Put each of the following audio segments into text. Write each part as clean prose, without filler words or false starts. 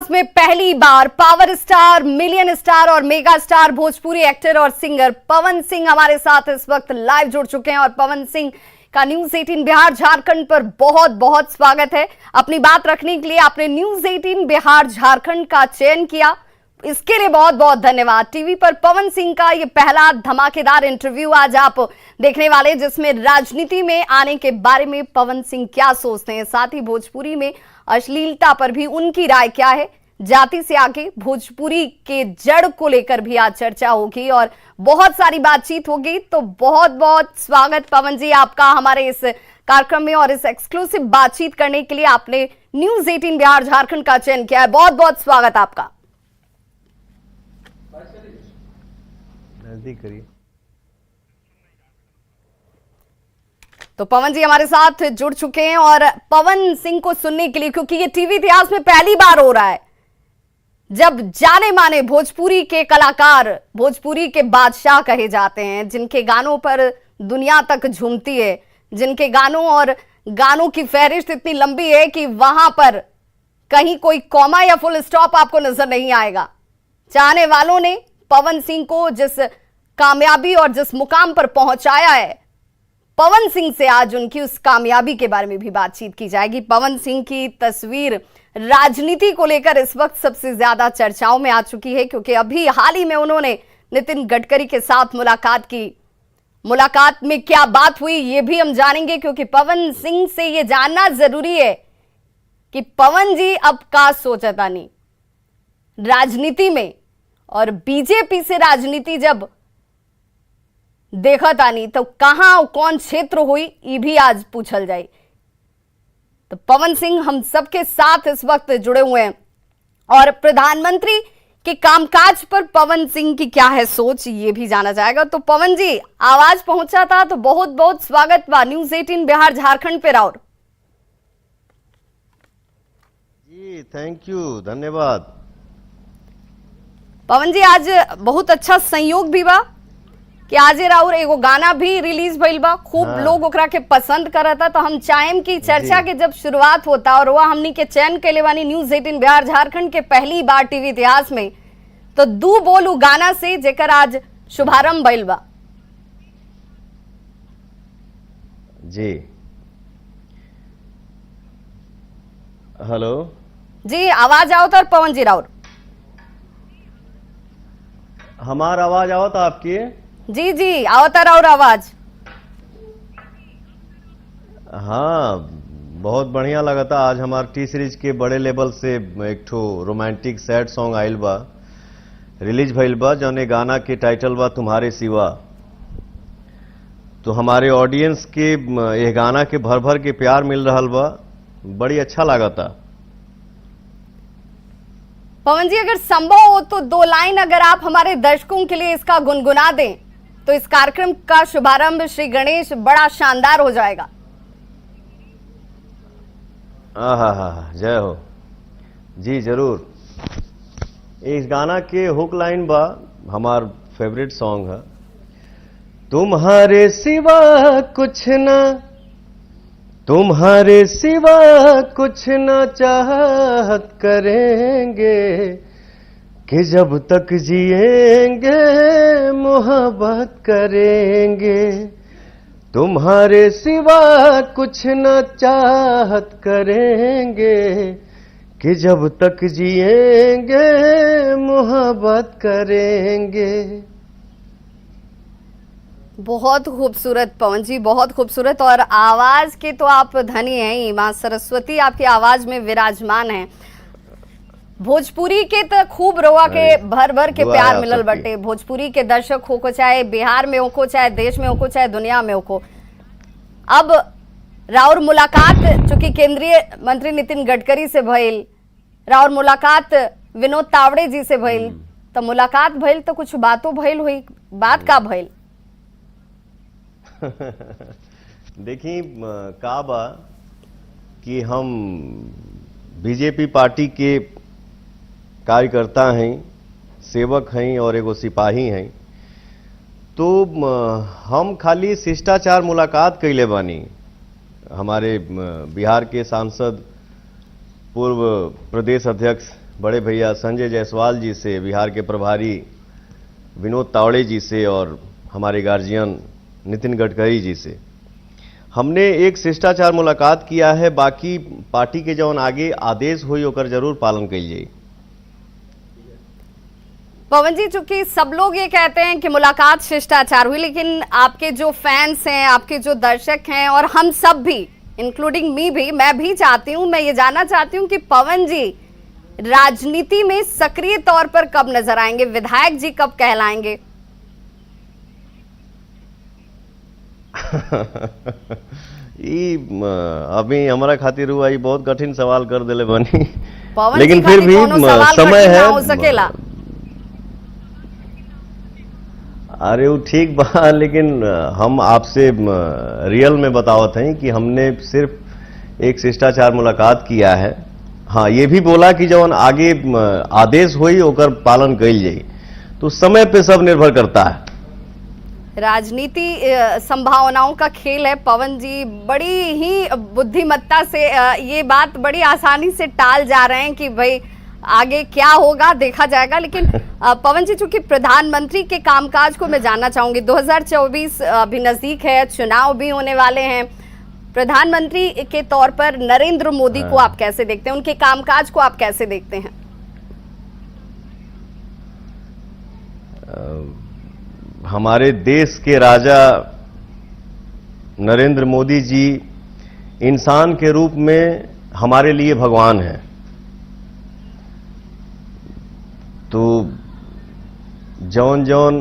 इतिहास में पहली बार पावर स्टार, मिलियन स्टार और मेगा स्टार भोजपुरी एक्टर और सिंगर पवन सिंह हमारे साथ इस वक्त लाइव जुड़ चुके हैं। और पवन सिंह का न्यूज 18 बिहार झारखंड पर बहुत बहुत स्वागत है। अपनी बात रखने के लिए आपने न्यूज 18 बिहार झारखंड का चयन किया, इसके लिए बहुत बहुत धन्यवाद। टीवी पर पवन सिंह का ये पहला धमाकेदार इंटरव्यू आज आप देखने वाले, जिसमें राजनीति में आने के बारे में पवन सिंह क्या सोचते हैं, साथ ही भोजपुरी में अश्लीलता पर भी उनकी राय क्या है, जाति से आगे भोजपुरी के जड़ को लेकर भी आज चर्चा होगी और बहुत सारी बातचीत होगी। तो बहुत बहुत स्वागत पवन जी आपका हमारे इस कार्यक्रम में, और इस एक्सक्लूसिव बातचीत करने के लिए आपने न्यूज 18 बिहार झारखंड का चयन किया है। बहुत बहुत स्वागत आपका। नजदीक करिए। तो पवन जी हमारे साथ जुड़ चुके हैं और पवन सिंह को सुनने के लिए, क्योंकि ये टीवी इतिहास में पहली बार हो रहा है जब जाने माने भोजपुरी के कलाकार, भोजपुरी के बादशाह कहे जाते हैं, जिनके गानों पर दुनिया तक झूमती है, जिनके गानों और गानों की फहरिस्त इतनी लंबी है कि वहां पर कहीं कोई कॉमा या फुल स्टॉप आपको नजर नहीं आएगा। चाहने वालों ने पवन सिंह को जिस कामयाबी और जिस मुकाम पर पहुंचाया है, पवन सिंह से आज उनकी उस कामयाबी के बारे में भी बातचीत की जाएगी। पवन सिंह की तस्वीर राजनीति को लेकर इस वक्त सबसे ज्यादा चर्चाओं में आ चुकी है, क्योंकि अभी हाल ही में उन्होंने नितिन गडकरी के साथ मुलाकात की। मुलाकात में क्या बात हुई ये भी हम जानेंगे, क्योंकि पवन सिंह से ये जानना जरूरी है कि पवन जी अब का सोचता नहीं राजनीति में, और बीजेपी से राजनीति जब देखा तानी तो कहां कौन क्षेत्र हुई ये भी आज पूछल जाए। तो पवन सिंह हम सबके साथ इस वक्त जुड़े हुए हैं और प्रधानमंत्री के कामकाज पर पवन सिंह की क्या है सोच ये भी जाना जाएगा। तो पवन जी आवाज पहुंचा था तो बहुत बहुत स्वागत बा न्यूज 18 बिहार झारखंड पे राउर जी। थैंक यू, धन्यवाद। पवन जी आज बहुत अच्छा संयोग भी बा कि आज राउर एगो गाना भी रिलीज भइल बा, खूब लोग ओकरा के पसंद करता। तो हम चाहेम कि चर्चा के जब शुरुआत होता और वह हमनी के चयन के लिए बानी न्यूज 18 बिहार झारखंड के पहली बार टीवी इतिहास में, तो दू बोलू गाना से जेकर आज शुभारंभ भइल बा। जी हेलो जी आवाज आओ तो पवन जी राउर हमार आवाज आओ तो आपकी। जी जी आवता राउर आवाज। हाँ बहुत बढ़िया लगा था। आज हमार टी सीरीज के बड़े लेवल से एक ठो रोमांटिक सैड सॉन्ग आइल बा, रिलीज भइल बा, जौने गाना के टाइटल बा तुम्हारे सिवा। तो हमारे ऑडियंस के ये गाना के भर भर के प्यार मिल रहा बा, बड़ी अच्छा लगा था। पवन जी अगर संभव हो तो दो लाइन अगर आप हमारे दर्शकों के लिए इसका गुनगुना दें तो इस कार्यक्रम का शुभारंभ श्री गणेश बड़ा शानदार हो जाएगा। आहा, जय हो जी। जरूर। इस गाना के हुक लाइन बा हमार फेवरेट सॉन्ग है, तुम्हारे सिवा कुछ ना, तुम्हारे सिवा कुछ न चाहत करेंगे, कि जब तक जिएंगे मोहब्बत करेंगे। तुम्हारे सिवा कुछ न चाहत करेंगे, कि जब तक जिएंगे मोहब्बत करेंगे। बहुत खूबसूरत पवन जी, बहुत खूबसूरत। और आवाज के तो आप धनी हैं ही, मां सरस्वती आपकी आवाज में विराजमान है। भोजपुरी के तो खूब रोआ के भर भर के प्यार मिलल बटे। भोजपुरी के दर्शक हो को चाहे बिहार में हो को, चाहे देश में हो को, चाहे दुनिया में हो को। अब राउर मुलाकात चूंकि केंद्रीय मंत्री नितिन गडकरी से भइल, राउर मुलाकात विनोद तावड़े जी से भइल, तो मुलाकात भइल तो कुछ बातों भइल हुई, बात का भइल? देखिए का बा कि हम बीजेपी पार्टी के कार्यकर्ता हैं, सेवक हैं और एगो सिपाही हैं। तो हम खाली शिष्टाचार मुलाकात कैले बानी। हमारे बिहार के सांसद पूर्व प्रदेश अध्यक्ष बड़े भैया संजय जायसवाल जी से, बिहार के प्रभारी विनोद तावड़े जी से और हमारे गार्जियन नितिन गडकरी जी से हमने एक शिष्टाचार मुलाकात किया है। बाकी पार्टी के जौन आगे आदेश हुई ओकर जरूर पालन कइल जाई। पवन जी, चूंकि सब लोग ये कहते हैं कि मुलाकात शिष्टाचार हुई, लेकिन आपके जो फैंस हैं, आपके जो दर्शक हैं और हम सब भी इंक्लूडिंग मी भी, मैं भी चाहती हूं, मैं ये जानना चाहती हूं कि पवन जी राजनीति में सक्रिय तौर पर कब नजर आएंगे, विधायक जी कब कहलाएंगे? अभी हमारा खातिर हुआ, ये बहुत कठिन सवाल कर दिले बनी, पवन लेकिन जी फिर भी समय है। हो सकेला। अरे वो ठीक बा, लेकिन हम आपसे रियल में बतावत हैं कि हमने सिर्फ एक शिष्टाचार मुलाकात किया है। हाँ, ये भी बोला कि जब आगे आदेश हुई ओकर पालन कइल जाई, तो समय पे सब निर्भर करता है। राजनीति संभावनाओं का खेल है पवन जी, बड़ी ही बुद्धिमत्ता से ये बात बड़ी आसानी से टाल जा रहे हैं कि भाई आगे क्या होगा देखा जाएगा। लेकिन पवन जी, चूंकि प्रधानमंत्री के कामकाज को मैं जानना चाहूंगी, 2024 भी नजदीक है, चुनाव भी होने वाले हैं, प्रधानमंत्री के तौर पर नरेंद्र मोदी को आप कैसे देखते हैं, उनके कामकाज को आप कैसे देखते हैं? हमारे देश के राजा नरेंद्र मोदी जी इंसान के रूप में हमारे लिए भगवान हैं। तो जौन जौन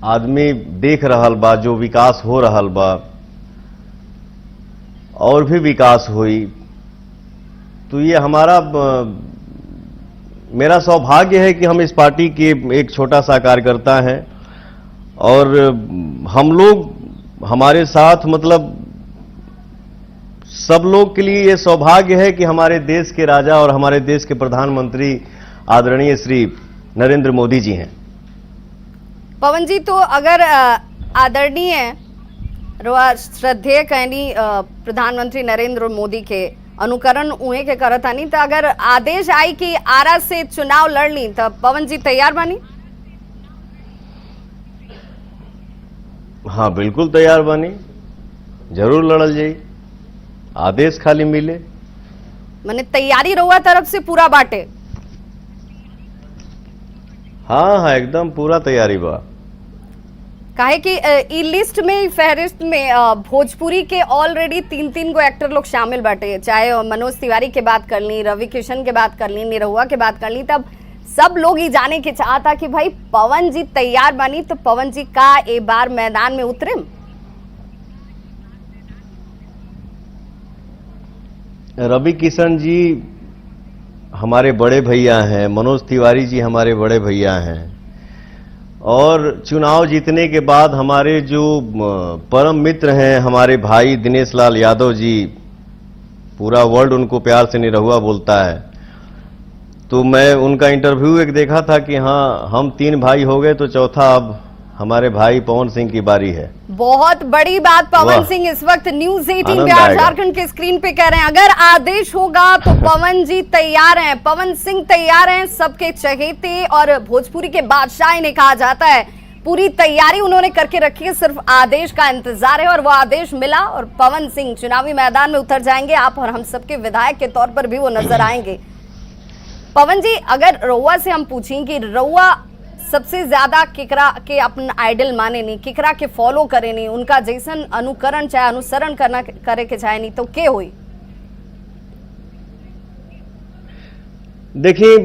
आदमी देख रहल बा, जो विकास हो रहल बा और भी विकास हुई, तो ये हमारा मेरा सौभाग्य है कि हम इस पार्टी के एक छोटा सा कार्यकर्ता हैं और हम लोग हमारे साथ, मतलब सब लोग के लिए ये सौभाग्य है कि हमारे देश के राजा और हमारे देश के प्रधानमंत्री आदरणीय श्री नरेंद्र मोदी जी हैं। पवन जी, तो अगर आदरणीय श्रद्धेय कहनी प्रधानमंत्री नरेंद्र मोदी के अनुकरण उहे के करत आनी, तो अगर आदेश आई कि आरा से चुनाव लड़नी, तो पवन जी तैयार बानी? हाँ, बिल्कुल तैयार बानी, जरूर लड़ल जाई, आदेश खाली मिले। मैंने तैयारी रहुआ तरफ से पूरा बाटे? हाँ हाँ, एकदम पूरा तैयारी बा। काहे कि ई लिस्ट में, फहरिस्त में भोजपुरी के ऑलरेडी 3 गो एक्टर लोग शामिल बाटे, चाहे मनोज तिवारी के बात कर ली, रवि किशन के बात कर ली, निरहुआ के बात कर ली, तब सब लोग ही जाने के चाहता कि भाई पवन जी तैयार बनी, तो पवन जी का एक बार मैदान में उतरे? रवि किशन जी हमारे बड़े भैया हैं, मनोज तिवारी जी हमारे बड़े भैया हैं, और चुनाव जीतने के बाद हमारे जो परम मित्र हैं, हमारे भाई दिनेश लाल यादव जी, पूरा वर्ल्ड उनको प्यार से निरहुआ बोलता है। तो मैं उनका इंटरव्यू एक देखा था कि हाँ, हम 3 भाई हो गए, तो चौथा अब हमारे भाई पवन सिंह की बारी है। बहुत बड़ी बात पवन सिंह इस वक्त न्यूज़ 18 बिहार झारखंड के स्क्रीन पे कह रहे हैं, अगर आदेश होगा तो पवन जी तैयार हैं, पवन सिंह तैयार हैं, सबके चहेते और भोजपुरी के बादशाह इन्हें कहा जाता है। पूरी तैयारी उन्होंने करके रखी है, सिर्फ आदेश का इंतजार है और वो आदेश मिला और पवन सिंह चुनावी मैदान में उतर जाएंगे। आप और हम सबके विधायक के तौर पर भी वो नजर आएंगे। पवन जी, अगर रउआ से हम पूछें कि रउआ सबसे ज्यादा केकरा के अपना आइडल माने नहीं, केकरा के फॉलो करे नहीं, उनका जैसन अनुकरण चाहे अनुसरण करना करे के चाहे नहीं, तो के हुई? देखिए,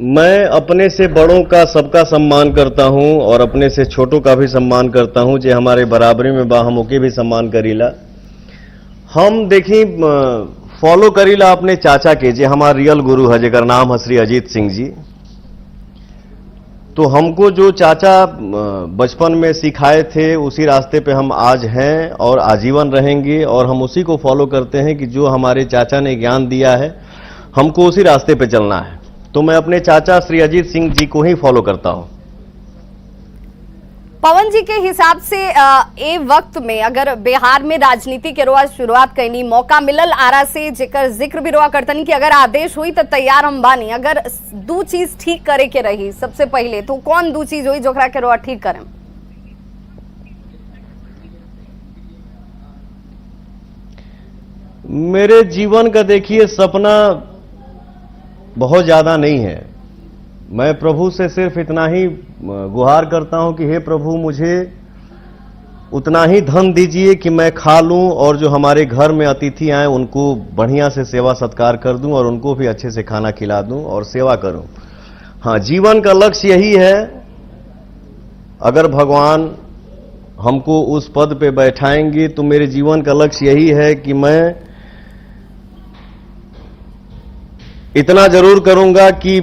मैं अपने से बड़ों का सबका सम्मान करता हूं और अपने से छोटों का भी सम्मान करता हूं। जे हमारे बराबरी में बा, हम ओके भी सम्मान करीला। हम देखी फॉलो करीला अपने चाचा के, जे हमारे रियल गुरु है, जेकर नाम है श्री अजीत सिंह जी। तो हमको जो चाचा बचपन में सिखाए थे, उसी रास्ते पे हम आज हैं और आजीवन रहेंगे, और हम उसी को फॉलो करते हैं कि जो हमारे चाचा ने ज्ञान दिया है, हमको उसी रास्ते पे चलना है। तो मैं अपने चाचा श्री अजीत सिंह जी को ही फॉलो करता हूं। पवन जी के हिसाब से ए वक्त में अगर बिहार में राजनीति के रोआ शुरुआत करनी मौका मिलल आरा से जेकर जिक्र भी रोआ करतनी कि अगर आदेश हुई तो तैयार हम बानी, अगर दू चीज ठीक करे के रही सबसे पहले तो कौन दू चीज हुई जोकरा के रोआ ठीक करें? मेरे जीवन का देखिए सपना बहुत ज्यादा नहीं है। मैं प्रभु से सिर्फ इतना ही गुहार करता हूं कि हे प्रभु मुझे उतना ही धन दीजिए कि मैं खा लूं और जो हमारे घर में अतिथि आए उनको बढ़िया से सेवा सत्कार कर दूं और उनको भी अच्छे से खाना खिला दूं और सेवा करूं। हाँ, जीवन का लक्ष्य यही है। अगर भगवान हमको उस पद पे बैठाएंगे तो मेरे जीवन का लक्ष्य यही है कि मैं इतना जरूर करूंगा कि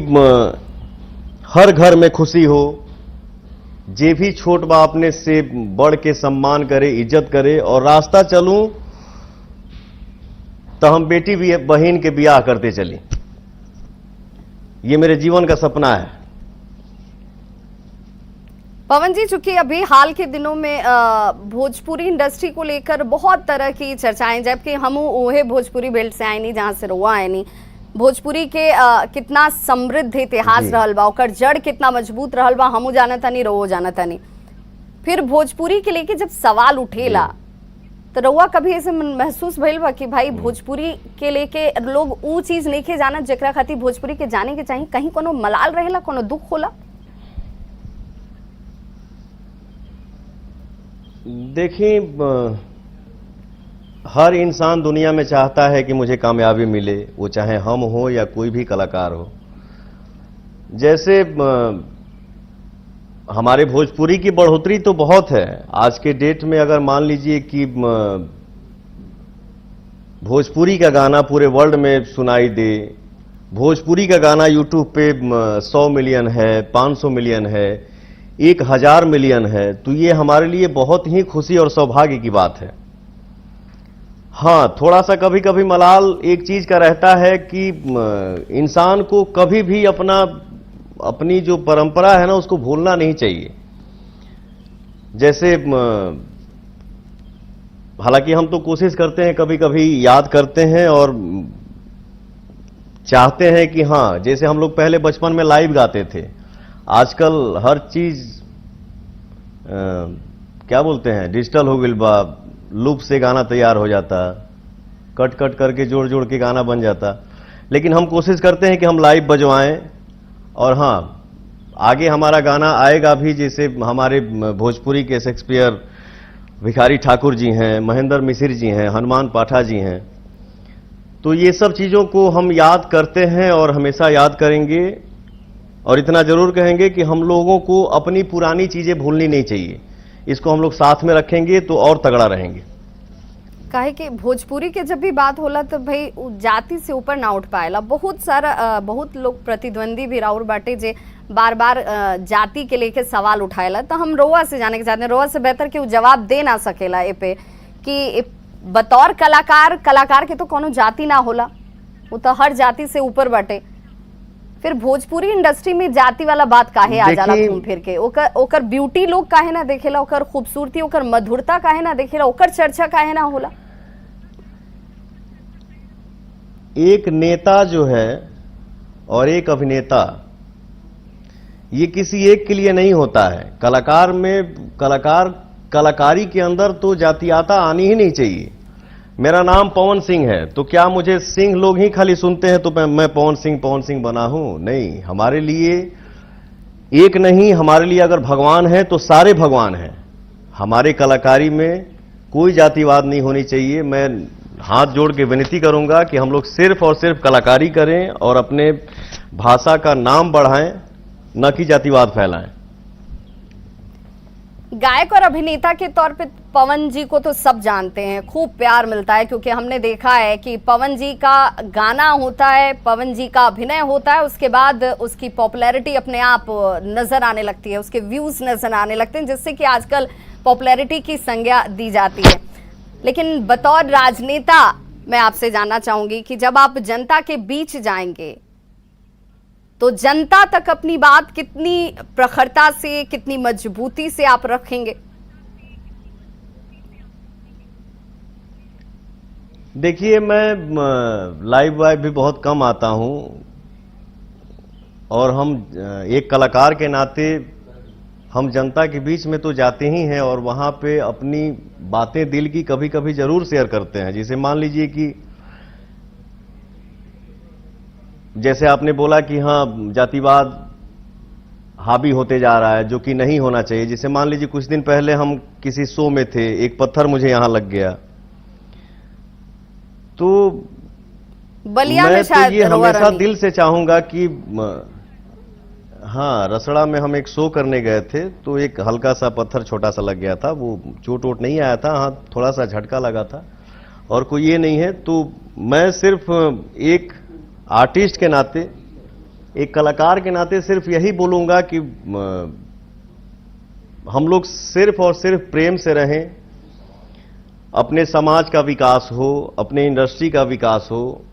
हर घर में खुशी हो, जे भी छोट बा अपने से बढ़ के सम्मान करे, इज्जत करे, और रास्ता चलूं तो हम बेटी भी बहन के ब्याह करते चली। ये मेरे जीवन का सपना है। पवन जी, चूंकि अभी हाल के दिनों में भोजपुरी इंडस्ट्री को लेकर बहुत तरह की चर्चाएं, जबकि हम ओहे भोजपुरी बेल्ट से आए नहीं जहां से रुआ आए नहीं, भोजपुरी के कितना समृद्ध इतिहास रहल बा, ओकर जड़ कितना मजबूत रहल बा, हमू जानता नहीं, रहो जानता नहीं। फिर भोजपुरी के लेके जब सवाल उठेला तो रउआ कभी ऐसे महसूस भइल बा कि भाई भोजपुरी के लेके लोग ऊ चीज नहीं के जानत जेकरा खातिर भोजपुरी के जाने के चाहिए, कहीं कोनो मलाल रहेला, कोनो दुख होला? देखिए, हर इंसान दुनिया में चाहता है कि मुझे कामयाबी मिले, वो चाहे हम हो या कोई भी कलाकार हो। जैसे हमारे भोजपुरी की बढ़ोतरी तो बहुत है। आज के डेट में अगर मान लीजिए कि भोजपुरी का गाना पूरे वर्ल्ड में सुनाई दे, भोजपुरी का गाना यूट्यूब पे 100 मिलियन है, 500 मिलियन है, 1000 मिलियन है, तो ये हमारे लिए बहुत ही खुशी और सौभाग्य की बात है। हाँ, थोड़ा सा कभी कभी मलाल एक चीज का रहता है कि इंसान को कभी भी अपनी जो परंपरा है ना उसको भूलना नहीं चाहिए। जैसे हालांकि हम तो कोशिश करते हैं, कभी कभी याद करते हैं और चाहते हैं कि हाँ, जैसे हम लोग पहले बचपन में लाइव गाते थे, आजकल हर चीज क्या बोलते हैं, डिजिटल हो गई बा, लूप से गाना तैयार हो जाता, कट कट करके जोड़ जोड़ के गाना बन जाता। लेकिन हम कोशिश करते हैं कि हम लाइव बजवाएं, और हाँ, आगे हमारा गाना आएगा भी। जैसे हमारे भोजपुरी के शेक्सपियर भिखारी ठाकुर जी हैं, महेंद्र मिसिर जी हैं, हनुमान पाठा जी हैं, तो ये सब चीजों को हम याद करते हैं और हमेशा याद करेंगे। और इतना जरूर कहेंगे कि हम लोगों को अपनी पुरानी चीजें भूलनी नहीं चाहिए, इसको हम लोग साथ में रखेंगे तो और तगड़ा रहेंगे। काहे कि भोजपुरी के जब भी बात होला तो भाई जाति से ऊपर ना उठ पाएला। बहुत लोग प्रतिद्वंदी भी राउर बाटे जे बार बार जाति के लेके सवाल उठाएला। तो हम रोआ से जाने के चाहते हैं, रोआ से बेहतर कि वो जवाब दे ना सकेला ए पे कि बतौर कलाकार के तो कोनो जाति ना होला, वो तो हर जाति से ऊपर बाटे। फिर भोजपुरी इंडस्ट्री में जाति वाला बात काहे आ जाला घूम फिर के? ओकर ब्यूटी लोग काहे ना देखेला, ओकर खूबसूरती, ओकर मधुरता काहे ना देखेला, ओकर चर्चा काहे ना होला? एक नेता जो है और एक अभिनेता, ये किसी एक के लिए नहीं होता है। कलाकारी के अंदर तो जातीयता आनी ही नहीं चाहिए। मेरा नाम पवन सिंह है, तो क्या मुझे सिंह लोग ही खाली सुनते हैं तो मैं पवन सिंह बना हूं? नहीं, हमारे लिए एक नहीं, हमारे लिए अगर भगवान है तो सारे भगवान हैं। हमारे कलाकारी में कोई जातिवाद नहीं होनी चाहिए। मैं हाथ जोड़ के विनती करूंगा कि हम लोग सिर्फ और सिर्फ कलाकारी करें और अपने भाषा का नाम बढ़ाएं, न कि जातिवाद फैलाएं। गायक और अभिनेता के तौर पे पवन जी को तो सब जानते हैं, खूब प्यार मिलता है, क्योंकि हमने देखा है कि पवन जी का गाना होता है, पवन जी का अभिनय होता है, उसके बाद उसकी पॉपुलैरिटी अपने आप नजर आने लगती है, उसके व्यूज नजर आने लगते हैं, जिससे कि आजकल पॉपुलैरिटी की संज्ञा दी जाती है। लेकिन बतौर राजनेता मैं आपसे जानना चाहूंगी कि जब आप जनता के बीच जाएंगे तो जनता तक अपनी बात कितनी प्रखरता से, कितनी मजबूती से आप रखेंगे? देखिए, मैं लाइव वाइव भी बहुत कम आता हूं, और हम एक कलाकार के नाते हम जनता के बीच में तो जाते ही हैं, और वहां पे अपनी बातें दिल की कभी कभी जरूर शेयर करते हैं। जैसे मान लीजिए कि जैसे आपने बोला कि हाँ, जातिवाद हावी होते जा रहा है, जो कि नहीं होना चाहिए। जैसे मान लीजिए कुछ दिन पहले हम किसी शो में थे, एक पत्थर मुझे यहां लग गया, तो बलिया में मैं शायद तो ये रोआ हमेशा रही। दिल से चाहूंगा कि हाँ, रसड़ा में हम एक शो करने गए थे, तो एक हल्का सा पत्थर छोटा सा लग गया था। वो चोट वोट नहीं आया था, हाँ थोड़ा सा झटका लगा था, और कोई ये नहीं है। तो मैं सिर्फ एक आर्टिस्ट के नाते, एक कलाकार के नाते सिर्फ यही बोलूंगा कि हम लोग सिर्फ और सिर्फ प्रेम से रहें, अपने समाज का विकास हो, अपने इंडस्ट्री का विकास हो,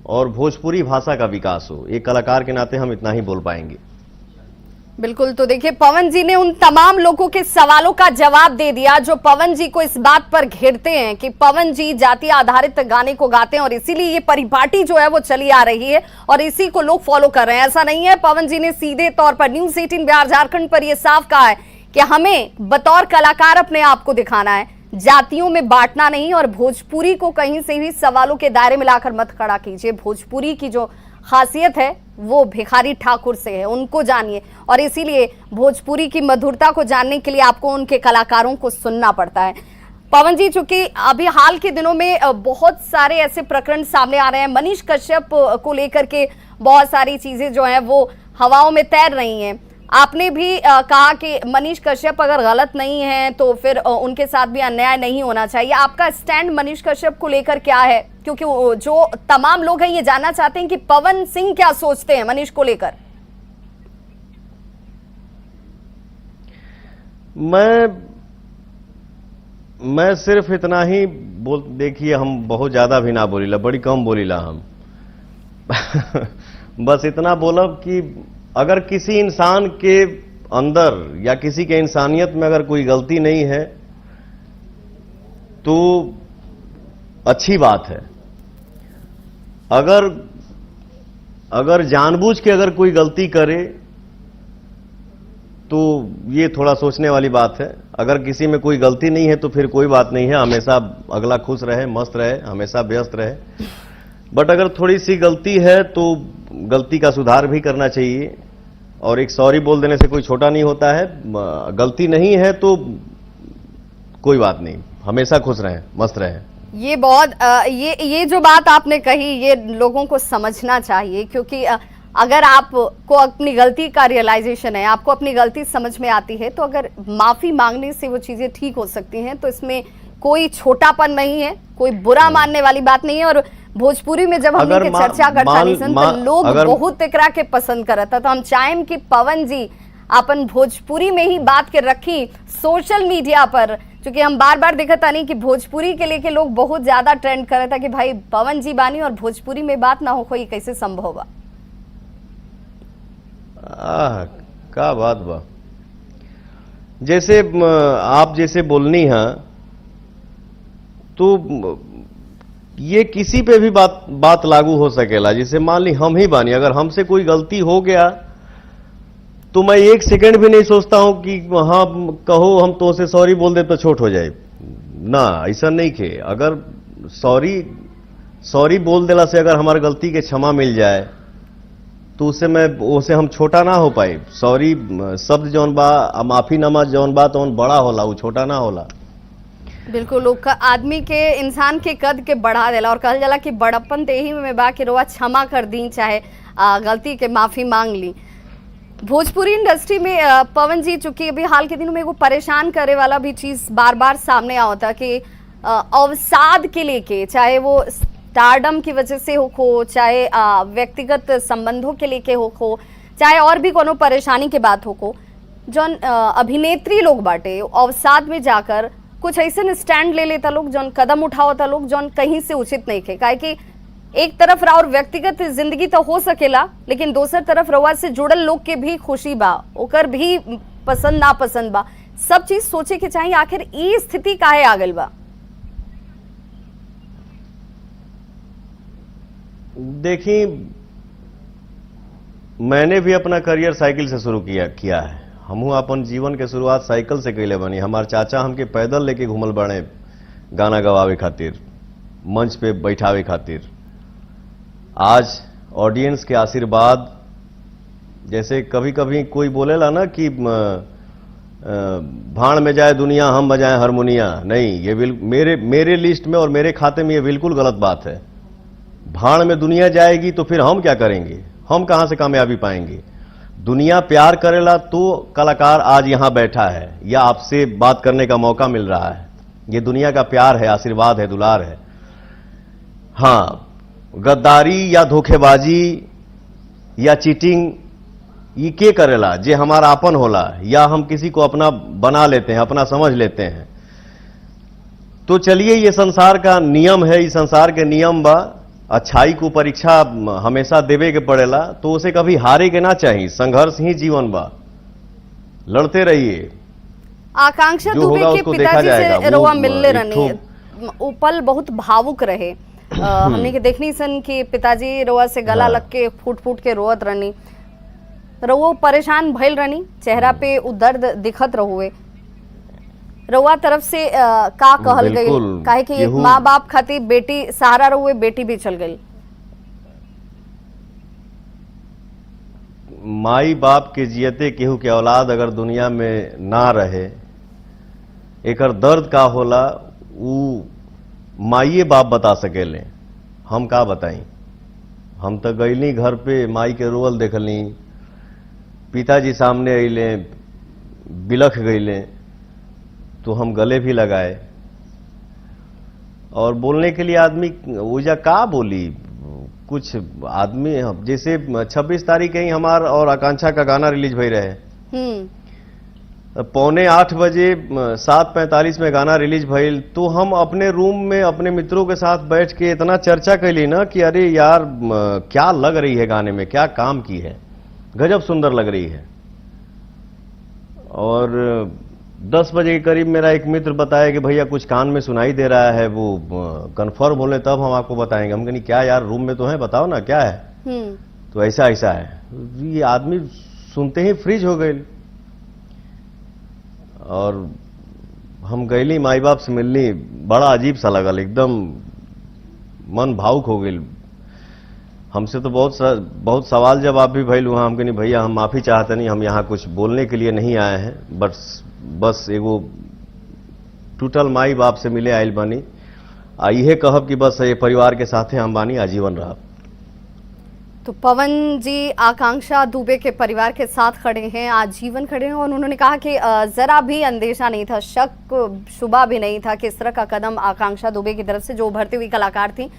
और भोजपुरी भाषा का विकास हो। एक कलाकार के नाते हम इतना ही बोल पाएंगे। बिल्कुल। तो देखिए, पवन जी ने उन तमाम लोगों के सवालों का जवाब दे दिया जो पवन जी को इस बात पर घेरते हैं कि पवन जी जाति आधारित गाने को गाते हैं, और इसीलिए ये परिपाटी जो है वो चली आ रही है और इसी को लोग फॉलो कर रहे हैं। ऐसा नहीं है। पवन जी ने सीधे तौर पर न्यूज़ 18 बिहार झारखंड पर यह साफ कहा है कि हमें बतौर कलाकार अपने आप को दिखाना है, जातियों में बांटना नहीं, और भोजपुरी को कहीं से भी सवालों के दायरे में लाकर मत खड़ा कीजिए। भोजपुरी की जो खासियत है वो भिखारी ठाकुर से है, उनको जानिए, और इसीलिए भोजपुरी की मधुरता को जानने के लिए आपको उनके कलाकारों को सुनना पड़ता है। पवन जी, चूंकि अभी हाल के दिनों में बहुत सारे ऐसे प्रकरण सामने आ रहे हैं, मनीष कश्यप को लेकर के बहुत सारी चीजें जो हैं वो हवाओं में तैर रही हैं। आपने भी कहा कि मनीष कश्यप अगर गलत नहीं है तो फिर उनके साथ भी अन्याय नहीं होना चाहिए। आपका स्टैंड मनीष कश्यप को लेकर क्या है? क्योंकि जो तमाम लोग हैं ये जानना चाहते हैं कि पवन सिंह क्या सोचते हैं मनीष को लेकर। मैं सिर्फ इतना ही बोल, देखिए हम बहुत ज्यादा भी ना बोलीला, बड़ी कम बोलीला हम बस इतना बोलब कि अगर किसी इंसान के अंदर या किसी के इंसानियत में अगर कोई गलती नहीं है तो अच्छी बात है। अगर जानबूझ के अगर कोई गलती करे तो ये थोड़ा सोचने वाली बात है। अगर किसी में कोई गलती नहीं है तो फिर कोई बात नहीं है, हमेशा अगला खुश रहे, मस्त रहे, हमेशा व्यस्त रहे। बट अगर थोड़ी सी गलती है तो गलती का सुधार भी करना चाहिए, और एक सॉरी बोल देने से कोई छोटा नहीं होता है। गलती नहीं है तो कोई बात नहीं, हमेशा खुश रहें, मस्त रहें। ये बहुत ये जो बात आपने कही ये लोगों को समझना चाहिए, क्योंकि अगर आपको अपनी गलती का रियलाइजेशन है, आपको अपनी गलती समझ में आती है, तो अगर माफी मांगने से वो चीजें ठीक हो सकती हैं, तो इसमें कोई छोटापन नहीं है, कोई बुरा मानने वाली बात नहीं है। और भोजपुरी में जब हमने चर्चा करता नहीं तो लोग बहुत एकरा के पसंद करता, तो हम चाहें कि पवन जी अपन भोजपुरी में ही बात के रखी सोशल मीडिया पर, क्योंकि हम बार बार देखता नहीं कि भोजपुरी के लेके लोग बहुत ज्यादा ट्रेंड कर रहे था कि भाई पवन जी बानी और भोजपुरी में बात ना हो, ये कैसे संभव बा? क्या बात बा। जैसे आप जैसे बोलनी है तो ये किसी पे भी बात लागू हो सकेला। जैसे मान ली हम ही बानी, अगर हमसे कोई गलती हो गया तो मैं एक सेकंड भी नहीं सोचता हूं कि हाँ कहो हम तो से सॉरी बोल दे तो छोट हो जाए ना, ऐसा नहीं खे। अगर सॉरी बोल देला से अगर हमारी गलती के क्षमा मिल जाए तो उससे हम छोटा ना हो पाए। सॉरी शब्द जौन बा, माफी नामा जौन बा तो बड़ा होला, वो छोटा ना होला। बिल्कुल, लोग आदमी के इंसान के कद के बढ़ा देला, और कहल जाला कि बड़प्पन ते ही में बा कि रोआ क्षमा कर दी, चाहे गलती के माफी मांग ली। भोजपुरी इंडस्ट्री में पवन जी, चूंकि अभी हाल के दिनों में वो परेशान करे वाला भी चीज बार बार सामने आता कि अवसाद के लेके, चाहे वो स्टारडम की वजह से हो, चाहे व्यक्तिगत संबंधों के लेके हो, चाहे और भी कोनो परेशानी के बात हो, जौन अभिनेत्री लोग बाटे अवसाद में जाकर कुछ ऐसे स्टैंड ले लेता लोग, जौन कदम उठावता लोग जौन कहीं से उचित नहीं थे। काहे कि एक तरफ और व्यक्तिगत जिंदगी तो हो सकेला, लेकिन दोसर तरफ रउआ से जुड़ल लोग के भी खुशी बा, ओकर भी पसंद ना पसंद बा, सब चीज सोचे के चाहिए आखिर ई स्थिति काहे आ गइल बा। देखिए, मैंने भी अपना करियर साइकिल से शुरू किया है। हमहू अपन जीवन के शुरुआत साइकिल से कैले बनी। हमार चाचा हमके पैदल लेके घूमल बने गाना गवावे खातिर, मंच पे बैठावे खातिर। आज ऑडियंस के आशीर्वाद, जैसे कभी कभी कोई बोलेला ना कि भाड़ में जाए दुनिया हम बजाएं हारमोनिया, नहीं, ये मेरे लिस्ट में और मेरे खाते में ये बिल्कुल गलत बात है। भाड़ में दुनिया जाएगी तो फिर हम क्या करेंगे, हम कहां से कामयाबी पाएंगे। दुनिया प्यार करेला तो कलाकार आज यहां बैठा है या आपसे बात करने का मौका मिल रहा है। ये दुनिया का प्यार है, आशीर्वाद है, दुलार है। हां, गद्दारी या धोखेबाजी या चीटिंग ये के करेला जे हमारा अपन होला, या हम किसी को अपना बना लेते हैं, अपना समझ लेते हैं। तो चलिए, ये संसार का नियम है, इस संसार के नियम बा। अच्छाई को परीक्षा हमेशा देवे के पड़ेला, तो उसे कभी हारे के ना चाहिए। संघर्ष ही जीवन बा, लड़ते रहिए। आकांक्षा दुबे के पिताजी से रउआ मिलले रहनी, वो पल बहुत भावुक रहे। हमने के देखनी सन कि पिताजी रउआ से गला लग के फूट फूट के रोवत रहनी, रउआ परेशान भइल रहनी, चेहरा पे उ दर्द दिखत रहुए। रउआ तरफ से का कहल गई, काहे कि एक माँ बाप खातिर बेटी सहारा रहुए, बेटी भी चल गई। माई बाप के जियते केहू के औलाद अगर दुनिया में ना रहे, एकर दर्द का होला उ माइये बाप बता सकेले, हम का बताई। हम तो गईली घर पे, माई के रोवल देखली, पिताजी सामने अइले, बिलख गईले, तो हम गले भी लगाए। और बोलने के लिए आदमी ओजा का बोली, कुछ आदमी, जैसे 26 तारीख ही हमार और आकांक्षा का गाना रिलीज भई रहे, 7:45 बजे 7:45 में गाना रिलीज भइल, तो हम अपने रूम में अपने मित्रों के साथ बैठ के इतना चर्चा कैली ना कि अरे यार क्या लग रही है गाने में, क्या काम की है, गजब सुंदर लग रही है। और 10 बजे के करीब मेरा एक मित्र बताया कि भैया कुछ कान में सुनाई दे रहा है, वो कंफर्म बोले तब हम आपको बताएंगे। हम कहीं क्या यार, रूम में तो है, बताओ ना क्या है। तो ऐसा ऐसा है। ये आदमी सुनते ही फ्रीज हो गए। और हम गईली माई बाप से मिलनी, बड़ा अजीब सा लगल, एकदम मन भावुक हो गई। हमसे तो बहुत सवाल जवाब भी भइल वहां। हम कहीं भैया हम माफी चाहते नहीं, हम यहाँ कुछ बोलने के लिए नहीं आए हैं, बस एगो टूटल माई बाप से मिले आइल बानी। यह कहब कि बस ये परिवार के साथ हम बानी, आजीवन रहा। तो पवन जी आकांक्षा दुबे के परिवार के साथ खड़े हैं, आजीवन खड़े हैं। और उन्होंने कहा कि जरा भी अंदेशा नहीं था, शक शुबा भी नहीं था कि इस तरह का कदम आकांक्षा दुबे की तरफ से, जो उभरती हुई कलाकार थी,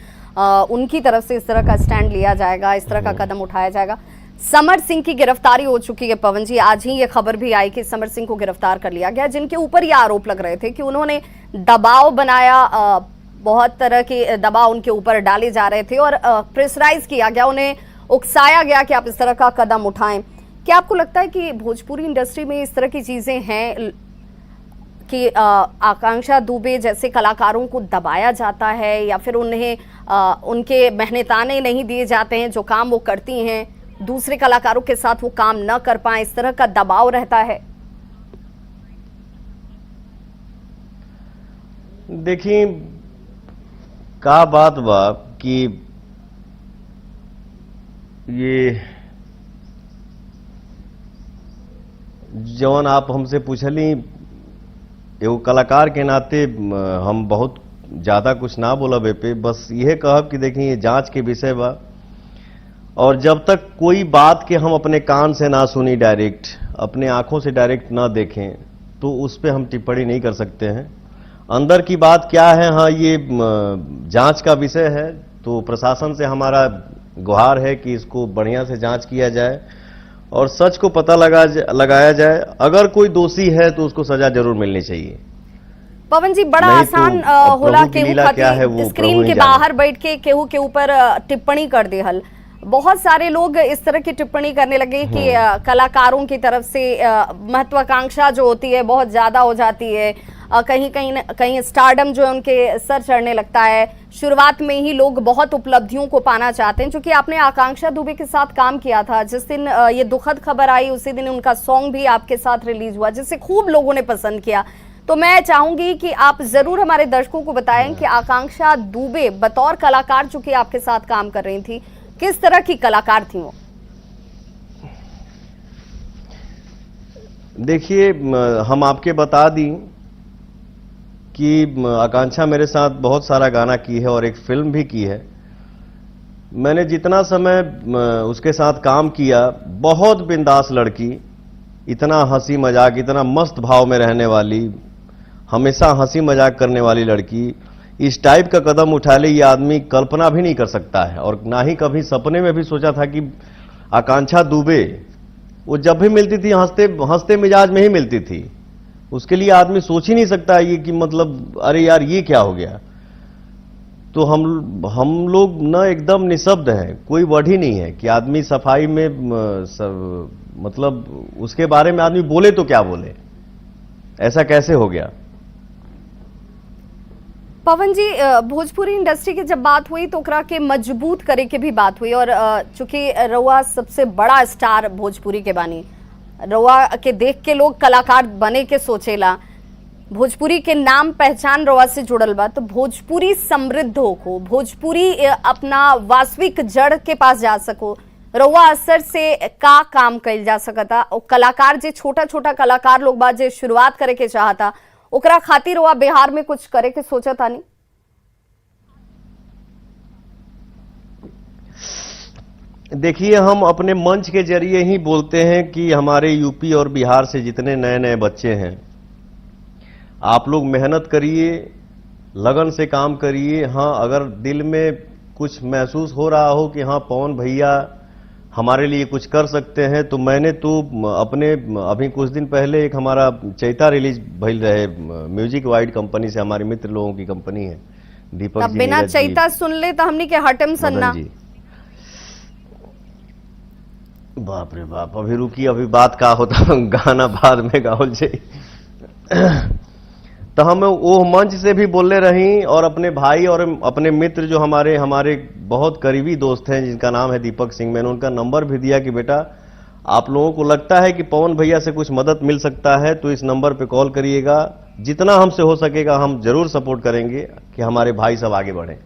उनकी तरफ से इस तरह का स्टैंड लिया जाएगा, इस तरह का कदम उठाया जाएगा। समर सिंह की गिरफ्तारी हो चुकी है पवन जी। आज ही ये खबर भी आई कि समर सिंह को गिरफ्तार कर लिया गया, जिनके ऊपर ये आरोप लग रहे थे कि उन्होंने दबाव बनाया, बहुत तरह के दबाव उनके ऊपर डाले जा रहे थे और प्रेशराइज किया गया, उन्हें उकसाया गया कि आप इस तरह का कदम उठाएं। क्या आपको लगता है कि भोजपुरी इंडस्ट्री में इस तरह की चीजें हैं कि आकांक्षा दुबे जैसे कलाकारों को दबाया जाता है, या फिर उन्हें उनके मेहनताने नहीं दिए जाते हैं, जो काम वो करती हैं दूसरे कलाकारों के साथ वो काम न कर पाए, इस तरह का दबाव रहता है? देखिए, का बात बा कि ये जवन आप हमसे पूछली, एगो कलाकार के नाते हम बहुत ज्यादा कुछ ना बोलब पे, बस यह कहब कि देखिए ये जांच के विषय बा, और जब तक कोई बात के हम अपने कान से ना सुनी, डायरेक्ट अपने आंखों से डायरेक्ट ना देखें, तो उस पर हम टिप्पणी नहीं कर सकते हैं। अंदर की बात क्या है, हाँ, ये जांच का विषय है, तो प्रशासन से हमारा गुहार है कि इसको बढ़िया से जांच किया जाए और सच को पता लगाया जाए। अगर कोई दोषी है तो उसको सजा जरूर मिलनी चाहिए। पवन जी, बड़ा नहीं आसान तो अब होला प्रभु की केहू लीला क्या है वो खातिर प्रभु स्क्रीन ही के जाने। बाहर बैठ के केहू के ऊपर टिप्पणी कर दे हल। बहुत सारे लोग इस तरह की टिप्पणी करने लगे कि कलाकारों की तरफ से महत्वाकांक्षा जो होती है बहुत ज्यादा हो जाती है, कहीं कहीं कहीं स्टारडम जो है उनके सर चढ़ने लगता है। शुरुआत में ही लोग बहुत उपलब्धियों को पाना चाहते हैं। क्योंकि आपने आकांक्षा दुबे के साथ काम किया था, जिस दिन ये दुखद खबर आई उसी दिन उनका सॉन्ग भी आपके साथ रिलीज हुआ, जिसे खूब लोगों ने पसंद किया। तो मैं चाहूंगी कि आप जरूर हमारे दर्शकों को बताएं कि आकांक्षा दुबे बतौर कलाकार चूंकि आपके साथ काम कर रही थी, किस तरह की कलाकार थी वो? देखिए, हम आपके बता दी कि आकांक्षा मेरे साथ बहुत सारा गाना की है और एक फिल्म भी की है। मैंने जितना समय उसके साथ काम किया, बहुत बिंदास लड़की, इतना हंसी मजाक, इतना मस्त भाव में रहने वाली, हमेशा हंसी मजाक करने वाली लड़की, इस टाइप का कदम उठा ले ये आदमी कल्पना भी नहीं कर सकता है। और ना ही कभी सपने में भी सोचा था कि आकांक्षा दुबे, वो जब भी मिलती थी हंसते हंसते मिजाज में ही मिलती थी। उसके लिए आदमी सोच ही नहीं सकता ये कि मतलब अरे यार ये क्या हो गया। तो हम लोग ना एकदम निशब्द हैं, कोई वर्ड ही नहीं है कि आदमी सफाई में मतलब उसके बारे में आदमी बोले तो क्या बोले, ऐसा कैसे हो गया। पवन जी, भोजपुरी इंडस्ट्री की जब बात हुई तो ओकरा के मजबूत करे के भी बात हुई। और चूंकि रउआ सबसे बड़ा स्टार भोजपुरी के बानी, रउआ के देख के लोग कलाकार बने के सोचेला, भोजपुरी के नाम पहचान रउआ से जुड़ल बा, तो भोजपुरी समृद्ध हो, भोजपुरी अपना वास्तविक जड़ के पास जा सको, रउआ असर से का काम कइल जा सकता। और कलाकार जे छोटा छोटा कलाकार लोग बा जे शुरुआत करे के चाहता, ओकरा खातिर रउआ बिहार में कुछ करे के सोचा तानी? देखिए, हम अपने मंच के जरिए ही बोलते हैं कि हमारे यूपी और बिहार से जितने नए नए बच्चे हैं, आप लोग मेहनत करिए, लगन से काम करिए। हाँ, अगर दिल में कुछ महसूस हो रहा हो कि हाँ पवन भैया हमारे लिए कुछ कर सकते हैं, तो मैंने तो अपने अभी कुछ दिन पहले एक हमारा चैता रिलीज भइल रहे म्यूजिक वाइड कंपनी से, हमारे मित्र लोगों की कंपनी है, दीपक तब जी, बिना नीरज जी, चैता सुन ले तो हमने के हटम सन्ना। मदन जी। बाप रे बाप, अभी रुकी, अभी बात का होता गाना बाद में गाओल जाए। तो हम वो मंच से भी बोलने रही, और अपने भाई और अपने मित्र जो हमारे बहुत करीबी दोस्त हैं जिनका नाम है दीपक सिंह, मैंने उनका नंबर भी दिया कि बेटा आप लोगों को लगता है कि पवन भैया से कुछ मदद मिल सकता है तो इस नंबर पे कॉल करिएगा, जितना हमसे हो सकेगा हम जरूर सपोर्ट करेंगे कि हमारे भाई सब आगे बढ़े।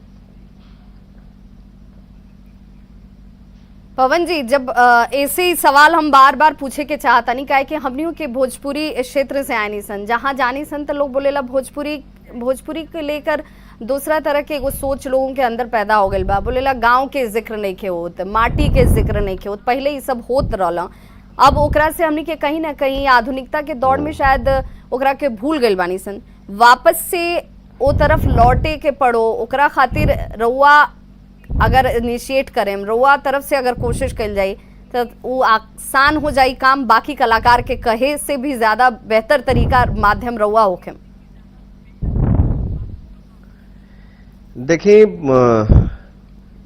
पवन जी, जब ऐसे ही सवाल हम बार बार पूछे के चाहता नहीं, काहे कि हमनियों के भोजपुरी क्षेत्र से आनी सन, जहां जानी सन तो लोग बोलेला भोजपुरी को लेकर दूसरा तरह के एगो सोच लोगों के अंदर पैदा हो गई बा। बोलेला गांव के जिक्र नहीं के होत, माटी के जिक्र नहीं के होत, पहले ये सब होत रहला। अब ओकरा से हमनी के कहीं ना कहीं आधुनिकता के दौड़ में शायद ओकरा के भूल गई बानी सन। वापस से ओ तरफ लौटे के पड़ो, ओकरा खातिर रउआ अगर इनिशिएट करें, रउआ तरफ से अगर कोशिश कल जाए तो वो आसान हो जाए काम, बाकी कलाकार के कहे से भी ज्यादा बेहतर तरीका माध्यम रउआ होके। देखिए,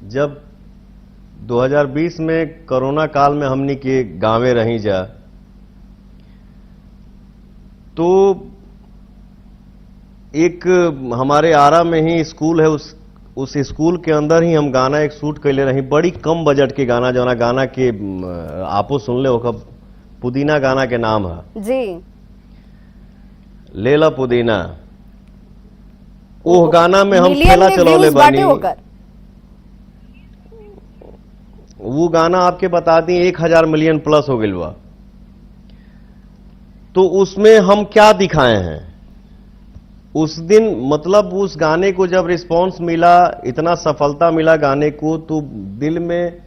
जब 2020 में कोरोना काल में हमनी के गांवे रही जा, तो एक हमारे आरा में ही स्कूल है, उस स्कूल के अंदर ही हम गाना एक शूट कैले रही, बड़ी कम बजट के गाना, जो गाना के आपो सुन ले हो, पुदीना गाना के नाम है जी, लेला पुदीना। वो गाना में हम खेला चलौले बानी, वो गाना आपके बता दी 1000 मिलियन प्लस हो गई बा। तो उसमें हम क्या दिखाए हैं उस दिन, मतलब उस गाने को जब रिस्पांस मिला, इतना सफलता मिला गाने को, तो दिल में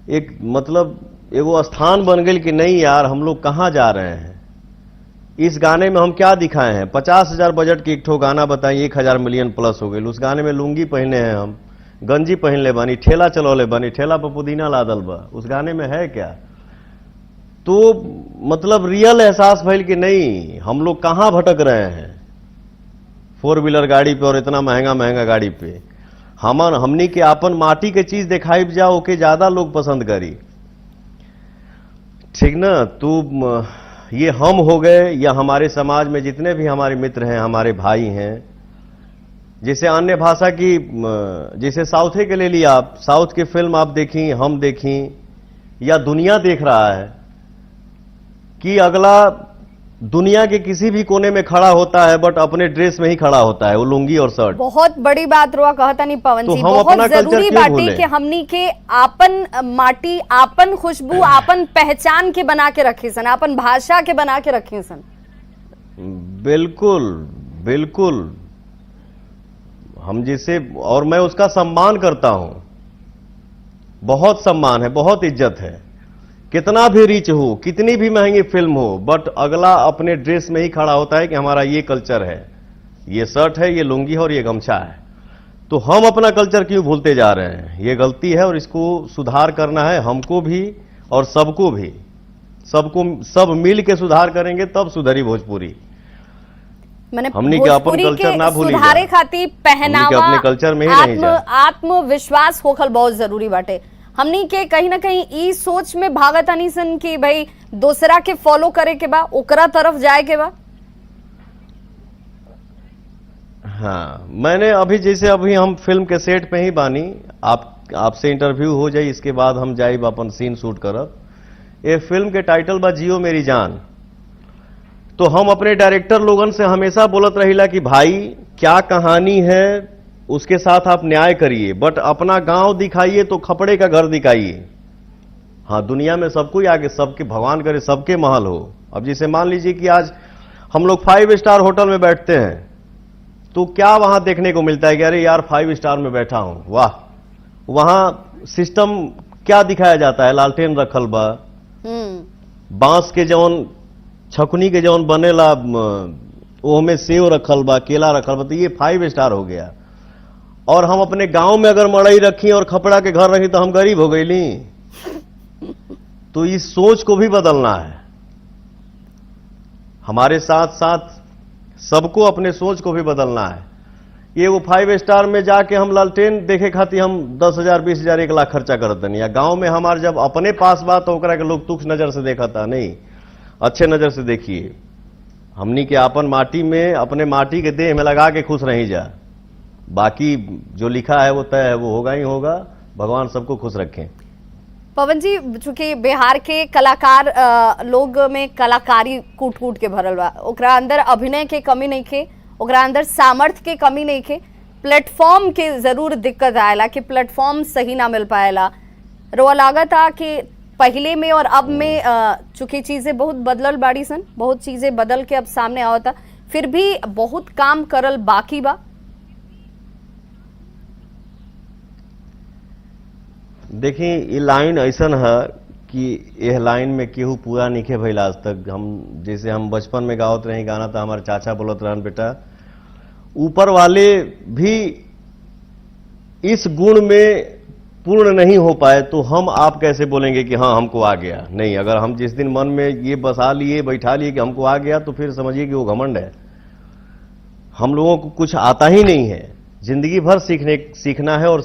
एक मतलब एगो स्थान बन गई कि नहीं यार हम लोग कहां जा रहे हैं, इस गाने में हम क्या दिखाए हैं। 50,000 बजट की एक ठो गाना बताइए, 1000 मिलियन प्लस हो गई। उस गाने में लुंगी पहने हैं हम, गंजी पहन ले बानी, ठेला चलौले बानी, ठेला पर पुदीना लादल बा, उस गाने में है क्या। तो मतलब रियल एहसास भइल कि नहीं हम लोग कहां भटक रहे हैं। 4 व्हीलर गाड़ी पे और इतना महंगा महंगा गाड़ी पे। हमनी के आपन माटी के चीज दिखाई जाओ के ज्यादा लोग पसंद करी, ठीक ना। तो ये हम हो गए या हमारे समाज में जितने भी हमारे मित्र हैं, हमारे भाई हैं, जैसे अन्य भाषा की, जैसे साउथ के ले लिया आप, साउथ की फिल्म आप देखी, हम देखी, या दुनिया देख रहा है कि अगला दुनिया के किसी भी कोने में खड़ा होता है बट अपने ड्रेस में ही खड़ा होता है, वो लुंगी और शर्ट। बहुत बड़ी बात रुआ कहता नहीं पवन तो जी, हम बहुत अपना कल्चर जरूरी क्यों बाटी भूलें? कि हमनी के आपन माटी, आपन खुशबू, आपन पहचान के बना के रखे सन, आपन भाषा के बना के रखे सन। बिल्कुल बिल्कुल, हम जिसे, और मैं उसका सम्मान करता हूं, बहुत सम्मान है, बहुत इज्जत है। कितना भी रिच हो, कितनी भी महंगी फिल्म हो, बट अगला अपने ड्रेस में ही खड़ा होता है कि हमारा ये कल्चर है, ये शर्ट है, ये लुंगी है और ये गमछा है। तो हम अपना कल्चर क्यों भूलते जा रहे हैं? ये गलती है और इसको सुधार करना है हमको भी और सबको भी। सब मिल के सुधार करेंगे तब सुधरी भोजपुरी। मैंने हमनी के अपन भोजपुरी कल्चर के ना भूली सुधारे जाए। खातिर पहनावा, अपने कल्चर में ही रही जाए। आत्मविश्वास होखल बहुत जरूरी बाटे। हमनी के कहीं ना कहीं ई सोच में भागत आनी सन कि भाई दूसरा के फॉलो करे के बा, ओकरा तरफ जाए के बा। हाँ, मैंने अभी हम फिल्म के सेट पे ही बानी, आपसे इंटरव्यू हो जाए, इसके बाद हम जाइब अपन सीन शूट करब। ये फिल्म के टाइटल बा जियो मेरी जान। तो हम अपने डायरेक्टर लोगन से हमेशा बोलत रहिला कि भाई क्या कहानी है उसके साथ आप न्याय करिए, बट अपना गांव दिखाइए तो खपड़े का घर दिखाइए। हाँ, दुनिया में सबको ही आगे, सबके भगवान करे सबके महल हो। अब जैसे मान लीजिए कि आज हम लोग 5 स्टार होटल में बैठते हैं तो क्या वहां देखने को मिलता है कि अरे यार 5 स्टार में बैठा हूं, वाह। वहां सिस्टम क्या दिखाया जाता है? लालटेन रखल बा, बांस के जौन छकुनी के जौन बनेला वो में सेव रखल बा, केला रखल बा, तो ये 5 स्टार हो गया। और हम अपने गांव में अगर मड़ई रखी और खपड़ा के घर रखी तो हम गरीब हो गईली। तो इस सोच को भी बदलना है। हमारे साथ साथ सबको अपने सोच को भी बदलना है। ये वो 5 स्टार में जाके हम लालटेन देखे खातिर हम 10,000, 20,000, 1 लाख खर्चा करते नहीं। या गांव में हमारे जब अपने पास बात तो ओकरा के लोग तुक्ष नजर से देखा था, नहीं, अच्छे नजर से देखिए। हमनी के अपन माटी में, अपने माटी के देह में लगा के खुश रही जा। बाकी जो लिखा है वो तय है, वो होगा ही होगा। भगवान सबको खुश रखें। पवन जी, चूंकि बिहार के कलाकार लोग में कलाकारी कूट कूट के भरल बा, ओकरा अंदर अभिनय के कमी नहीं खे, ओकरा अंदर सामर्थ्य के कमी नहीं खे, प्लेटफॉर्म के जरूर दिक्कत आयला कि प्लेटफॉर्म सही ना मिल पाएला। रोआ लागत आ कि पहले में और अब में चूंकि चीजें बहुत बदलल बाड़ी सन, बहुत चीजें बदल के अब सामने आवता, फिर भी बहुत काम करल बाकी बा। देखिए, ये लाइन ऐसन है कि यह लाइन में केहू पूरा नहीं भइल आज तक। जैसे हम बचपन में गावत रही गाना, तो हमारे चाचा बोलत रहन, बेटा ऊपर वाले भी इस गुण में पूर्ण नहीं हो पाए तो हम आप कैसे बोलेंगे कि हाँ हमको आ गया? नहीं, अगर हम जिस दिन मन में ये बसा लिए, बैठा लिए कि हमको आ गया, तो फिर समझिए कि वो घमंड है। हम लोगों को कुछ आता ही नहीं है। जिंदगी भर सीखना है और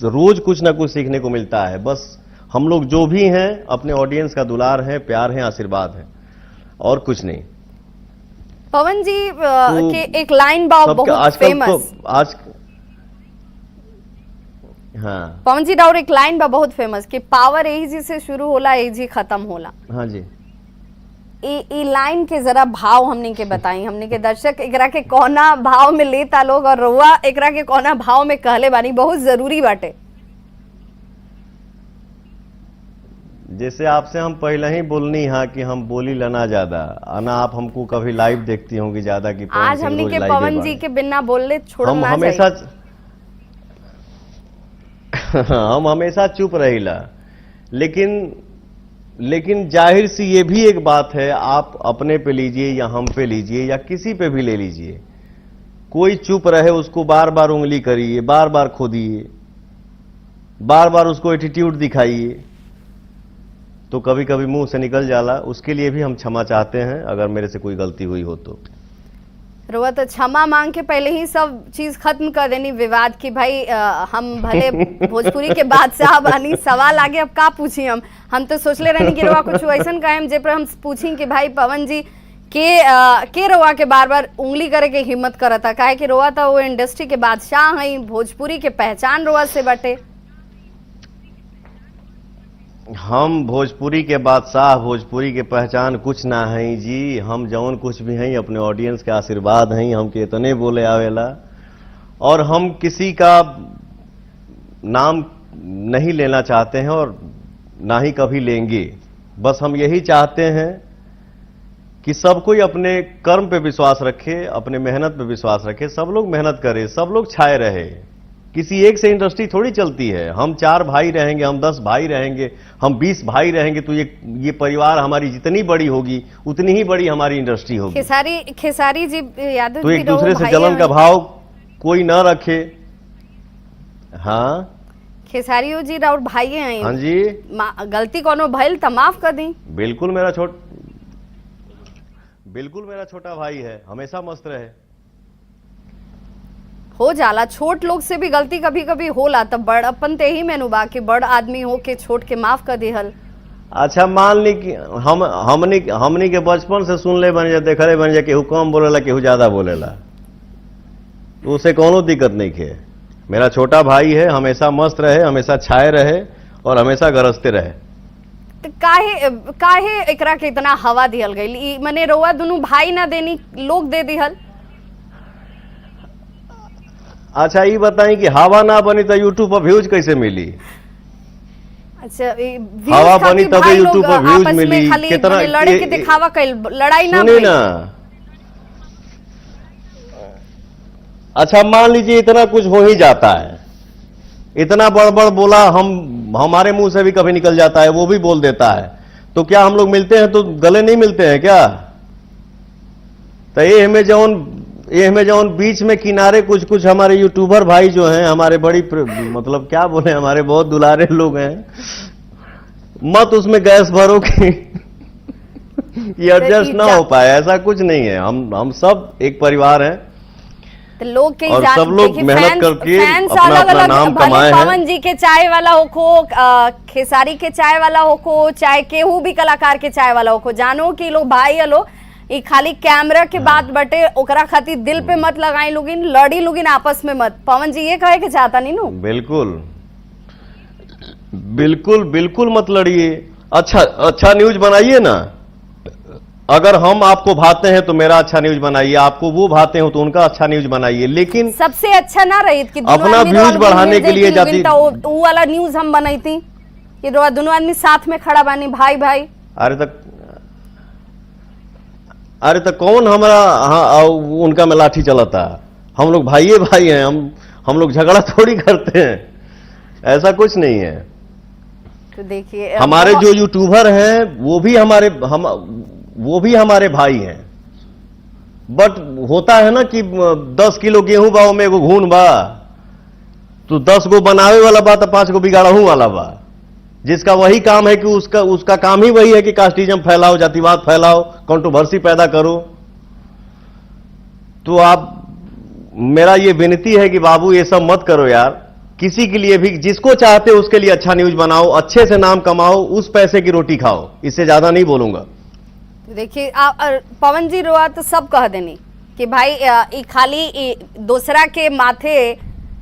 रोज कुछ ना कुछ सीखने को मिलता है। बस हम लोग जो भी हैं अपने ऑडियंस का दुलार है, प्यार है, आशीर्वाद है, और कुछ नहीं। पवन जी के एक लाइन बहुत फेमस, हाँ पवन जी डाउर एक लाइन बा बहुत फेमस कि पावर यही जी से शुरू होला, यही जी खत्म होला। हाँ जी, ई लाइन के जरा भाव हमने के बताई, हमने के दर्शक एकरा के कोना भाव में लेता लोग, और रुआ एकरा के कोना भाव में कहले बानी, बहुत जरूरी बाटे। जैसे आपसे हम पहले ही बोलनी है कि हम बोली लेना ज्यादा आना। आप हमको कभी लाइव देखती होंगी ज्यादा कि आज हमने के पवन जी के बिना बोलले छोड़ना हम हमेशा हम हमेशा चुप रहिला। लेकिन जाहिर सी ये भी एक बात है, आप अपने पे लीजिए या हम पे लीजिए या किसी पे भी ले लीजिए, कोई चुप रहे उसको बार बार उंगली करिए, बार बार खोदिए, बार बार उसको एटीट्यूड दिखाइए, तो कभी कभी मुंह से निकल जाला। उसके लिए भी हम क्षमा चाहते हैं अगर मेरे से कोई गलती हुई हो तो। रोआ तो क्षमा मांग के पहले ही सब चीज खत्म कर देनी विवाद की भाई हम भले भोजपुरी के बादशाह बानी सवाल आगे अब का पूछी हम तो सोचले रहनी कि रोआ कुछ ऐसा कहे जे पर हम पूछी कि भाई पवन जी के रोआ के बार बार उंगली करे के हिम्मत करता काहे कि रोआ था वो इंडस्ट्री के बादशाह है भोजपुरी के पहचान रोआ से बटे। हम भोजपुरी के बादशाह भोजपुरी के पहचान कुछ ना है जी। हम जौन कुछ भी हैं अपने ऑडियंस के आशीर्वाद हैं हमके इतने बोले आवेला और हम किसी का नाम नहीं लेना चाहते हैं और ना ही कभी लेंगे। बस हम यही चाहते हैं कि सब कोई अपने कर्म पे विश्वास रखे अपने मेहनत पे विश्वास रखे सब लोग मेहनत करें सब लोग छाए रहे। किसी एक से इंडस्ट्री थोड़ी चलती है। हम 4 भाई रहेंगे हम 10 भाई रहेंगे हम 20 भाई रहेंगे तो ये परिवार हमारी जितनी बड़ी होगी उतनी ही बड़ी हमारी इंडस्ट्री होगी। खेसारी जी यादव तो एक दूसरे से जलन का भाव कोई न रखे। हाँ खेसारी जी और भाई हैं। हाँ जी गलती कोनो भइल त माफ कर दी। बिल्कुल मेरा छोटा भाई है हमेशा मस्त रहे। हो जाला छोट लोग से भी गलती कभी कभी होला तब बड़ अपन ते ही मेनू बा कि बड़ आदमी हो के छोट के माफ कर देहल। अच्छा मान ली कि हमनी के बचपन से सुन ले बन जा देख रहे बन जा केहू कम बोलेला केहू ज्यादा बोलेला तो उसे कोनो दिक्कत नहीं है। मेरा छोटा भाई है हमेशा मस्त रहे हमेशा छाए रहे और हमेशा गरजते रहे। तो काहे एकरा के इतना हवा दिहल गई मने रोआ दोनों भाई ना देनी लोग दे दिहल। अच्छा ये बताएं कि हवा ना बनी तो यूट्यूब पर व्यूज कैसे मिली। अच्छा हवा बनी तब यूट्यूब पर व्यूज मिली। कितना लड़े के दिखावा कइल लड़ाई ना सुनी ना। अच्छा मान लीजिए इतना कुछ हो ही जाता है इतना बड़ बोला हमारे मुंह से भी कभी निकल जाता है वो भी बोल देता है तो क्या हम लोग मिलते हैं तो गले नहीं मिलते हैं क्या। तो ये हमें जौन बीच में किनारे कुछ हमारे यूट्यूबर भाई जो हैं हमारे बड़ी मतलब क्या बोले हमारे बहुत दुलारे लोग हैं मत उसमें गैस भरो कि ये एडजस्ट ना हो पाए ऐसा कुछ नहीं है। हम सब एक परिवार हैं तो लोग के और सब लोग मेहनत करके अपना नाम कमाए हैं। पवन जी के चाय वाला होखो खेसारी के चाय वाला होखो चाहे केहू भी कलाकार के चाय वाला होखो जानो कि लोग भाई लो ये खाली कैमरा के बात बटे ओकरा खातिर दिल पे मत लगाई लोगिन लड़ी लोगिन आपस में मत। पवन जी ये कहे के चाहता नहीं नो। बिल्कुल मत लड़िए। अच्छा न्यूज बनाइए ना। अगर हम आपको भाते हैं तो मेरा अच्छा न्यूज बनाइए आपको वो भाते हो तो उनका अच्छा न्यूज बनाइए। लेकिन सबसे अच्छा ना रही कि अपना व्यूज बढ़ाने के लिए जाती वो वाला न्यूज हम बनाई थी कि दोनों आदमी साथ में खड़ा बानी भाई। अरे तो कौन हमारा उनका में लाठी चलाता हम लोग भाई हैं हम लोग झगड़ा थोड़ी करते हैं ऐसा कुछ नहीं है। तो देखिए हमारे जो यूट्यूबर हैं वो भी हमारे भाई हैं बट होता है ना कि 10 किलो गेहूं बा में एगो घून बा तो 10 गो बनावे वाला बा तो 5 गो बिगाड़हू वाला बा जिसका वही काम है कि उसका काम ही वही है कि कास्टिज्म फैलाओ जातिवाद फैलाओ कंट्रोवर्सी पैदा करो। तो आप मेरा ये विनती है कि बाबू ये सब मत करो यार। किसी के लिए भी जिसको चाहते हो उसके लिए अच्छा न्यूज बनाओ अच्छे से नाम कमाओ उस पैसे की रोटी खाओ इससे ज्यादा नहीं बोलूंगा। देखिए पवन जी रोआ तो सब कह देनी कि भाई खाली दूसरा के माथे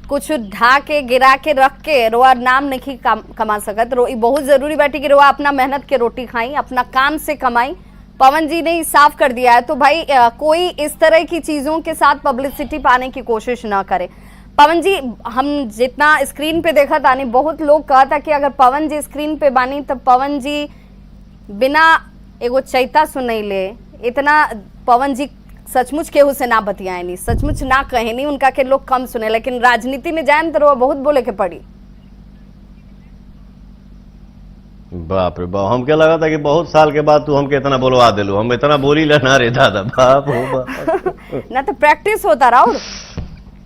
कुछ ढा के गिरा के रख के रोआ नाम नहीं कमा सकत। बहुत जरूरी बाटी कि रोआ अपना मेहनत के रोटी खाई अपना काम से कमाई। पवन जी ने साफ कर दिया है तो भाई कोई इस तरह की चीजों के साथ पब्लिसिटी पाने की कोशिश ना करे। पवन जी हम जितना स्क्रीन पे देखा था नहीं बहुत लोग कहा था कि अगर पवन जी स्क्रीन पे बानी तो पवन जी बिना एगो चैता सुनई ले इतना पवन जी सचमुच केहू से ना बतियाए नहीं सचमुच ना कहे नहीं उनका के लोग कम सुने लेकिन राजनीति में जाए तो बहुत बोले के पड़ी। बाप रे बाप हमके लगा था कि बहुत साल के बाद तू हमके इतना बोलवा दिलू हम इतना बोली ना रे दादा बाप हो बाप ना तो प्रैक्टिस होता रहा।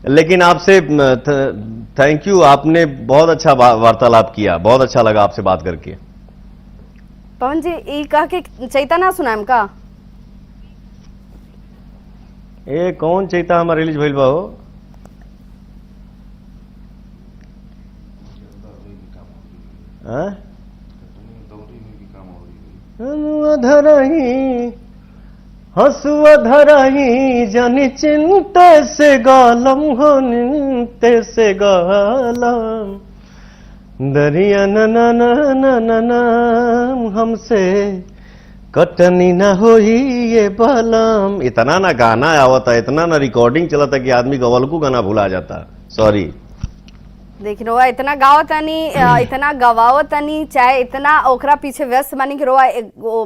लेकिन आपसे थैंक यू आपने बहुत अच्छा वार्तालाप किया बहुत अच्छा लगा आपसे बात करके। पवन जी ये कह के चैता ना सुनाएम का ए कौन चैता हमार रिलीज भइल बा हो? हाँ? धरही हसुआ धरही जानी चिंते से गालम हो निंते से गालम दरिया न हमसे कटनी ना होई ये बालम। इतना ना गाना आवता, इतना ना रिकॉर्डिंग चलता कि आदमी गवलकू गाना भुला जाता। सॉरी। देखिए रोआ इतना गावतनी इतना गवावतनी चाहे इतना ओकरा पीछे व्यस्त बनी कि रोआ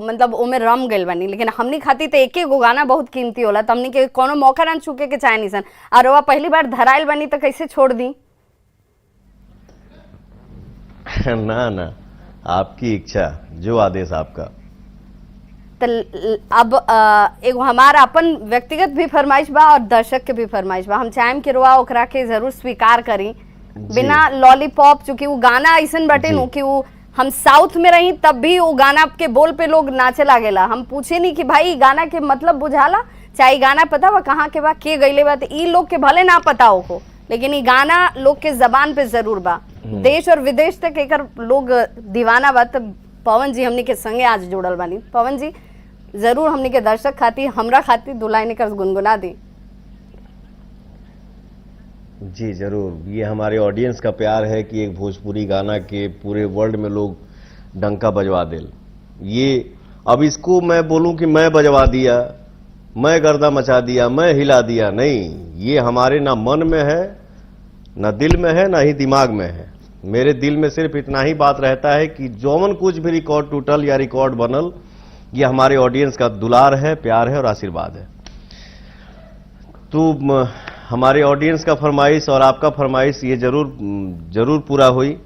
मतलब ओमे रम गइल बनी, लेकिन हमनी खाती तो एक गो गाना बहुत कीमती होला, तो हमनी के कोनो मौका ना चूके के चाहे नहीं सन। और रोआ पहली बार धराइल बनी तो कैसे छोड़ दी? ना ना, आपकी इच्छा, जो आदेश आपका। तो अब एगो हमारा अपन व्यक्तिगत भी फरमाइश बा और दर्शक के भी फरमाइश बा, हम चाहेम कि रोआ ओकरा के जरूर स्वीकार करी बिना लॉलीपॉप। चूंकि वो गाना ऐसन बटे नु कि वो हम साउथ में रही तब भी वो गाना के बोल पे लोग नाचे लागेला। हम पूछे नहीं कि भाई गाना के मतलब बुझाला, चाहे गाना पता बा कहाँ के बा के गईले बा, तो ई लोग के भले ना पता हो, लेकिन ये गाना लोग के जबान पे जरूर बा। देश और विदेश तक एक लोग दीवाना बा। तो पवन जी हमनी के संगे आज जुड़ल बानी। पवन जी जरूर हमनी के दर्शक खाती हमरा खाती दुलाई ने कर गुनगुना दी। जी जरूर, ये हमारे ऑडियंस का प्यार है कि एक भोजपुरी गाना के पूरे वर्ल्ड में लोग डंका बजवा दे। ये अब इसको मैं बोलूं कि मैं बजवा दिया, मैं गर्दा मचा दिया, मैं हिला दिया, नहीं। ये हमारे ना मन में है, ना दिल में है, ना ही दिमाग में है। मेरे दिल में सिर्फ इतना ही बात रहता है कि जौवन कुछ भी रिकॉर्ड टूटल या रिकॉर्ड बनल, ये हमारे ऑडियंस का दुलार है, प्यार है और आशीर्वाद है। तो हमारे ऑडियंस का फरमाइश और आपका फरमाइश ये जरूर पूरा हुई।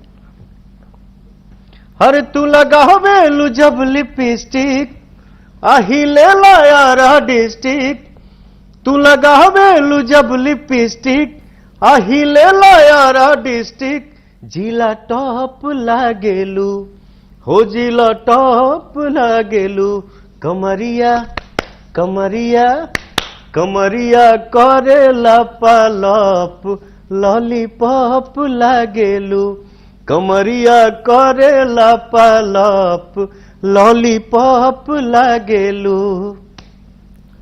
अरे तू लगा बेलू जब लिपस्टिक आही ले लाया डिस्टिक, तू लगा बेलू जब लिपस्टिक आही ले लाया डिस्टिक, जिला टॉप लागेलू हो जिला टॉप लागेलू, कमरिया कमरिया कमरिया करेला पालप लॉलीपॉप लागेलू, कमरिया करेला पालप लॉलीपॉप लागेलू।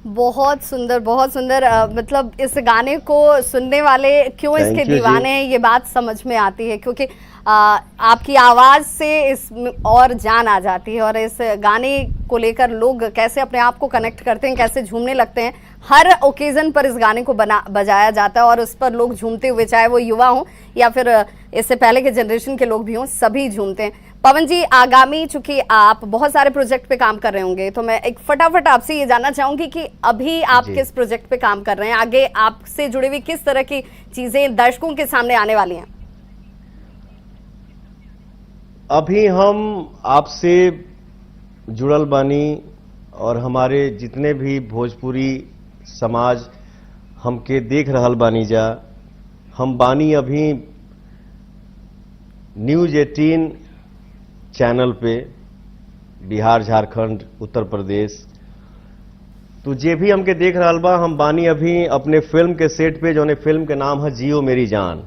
बहुत सुंदर, बहुत सुंदर। मतलब इस गाने को सुनने वाले क्यों इसके दीवाने हैं ये बात समझ में आती है, क्योंकि आपकी आवाज़ से इस और जान आ जाती है। और इस गाने को लेकर लोग कैसे अपने आप को कनेक्ट करते हैं, कैसे झूमने लगते हैं। हर ओकेजन पर इस गाने को बजाया जाता है और उस पर लोग झूमते हुए, चाहे वो युवा हों या फिर इससे पहले के जनरेशन के लोग भी हों, सभी झूमते हैं। पवन जी आगामी, चूंकि आप बहुत सारे प्रोजेक्ट पे काम कर रहे होंगे, तो मैं एक फटाफट आपसे ये जानना चाहूंगी कि अभी आप किस प्रोजेक्ट पे काम कर रहे हैं, आगे आपसे जुड़ी हुई किस तरह की चीजें दर्शकों के सामने आने वाली हैं? अभी हम आपसे जुड़ल बानी और हमारे जितने भी भोजपुरी समाज हमके देख रहल बानी जा, हम बानी अभी न्यूज 18 चैनल पे, बिहार, झारखंड, उत्तर प्रदेश। तो जे भी हमके देख रहल बा, हम बानी अभी अपने फिल्म के सेट पे, जो फिल्म के नाम है जियो मेरी जान।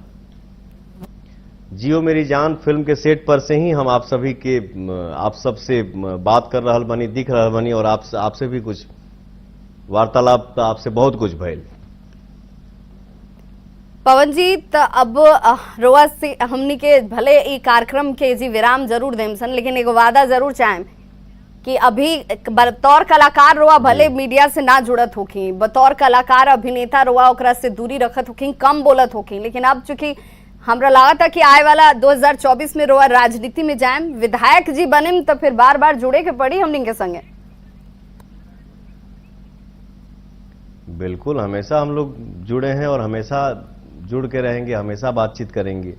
जियो मेरी जान फिल्म के सेट पर से ही हम आप सबसे बात कर रहल बानी, दिख रहल बानी, और आपसे भी कुछ वार्तालाप, आपसे बहुत कुछ भइल। पवन जी, तो अब रोआ से हमनी के भले ई कार्यक्रम के जी विराम जरूर देम सन, लेकिन एगो वादा जरूर चाहें कि अभी बतौर कलाकार रोआ भले मीडिया से ना जुड़त होखी, बतौर कलाकार अभिनेता रोआ ओकरा से दूरी रखत होखी, कम बोलत होखी, लेकिन अब चूंकि हमरा लगा था कि आए वाला 2024 में रोआ राजनीति में जाए, विधायक जी बने, तो फिर बार बार जुड़े के पड़ी हमनी के संगे। बिल्कुल, हमेशा हम लोग जुड़े हैं और हमेशा जुड़ के रहेंगे, हमेशा बातचीत करेंगे।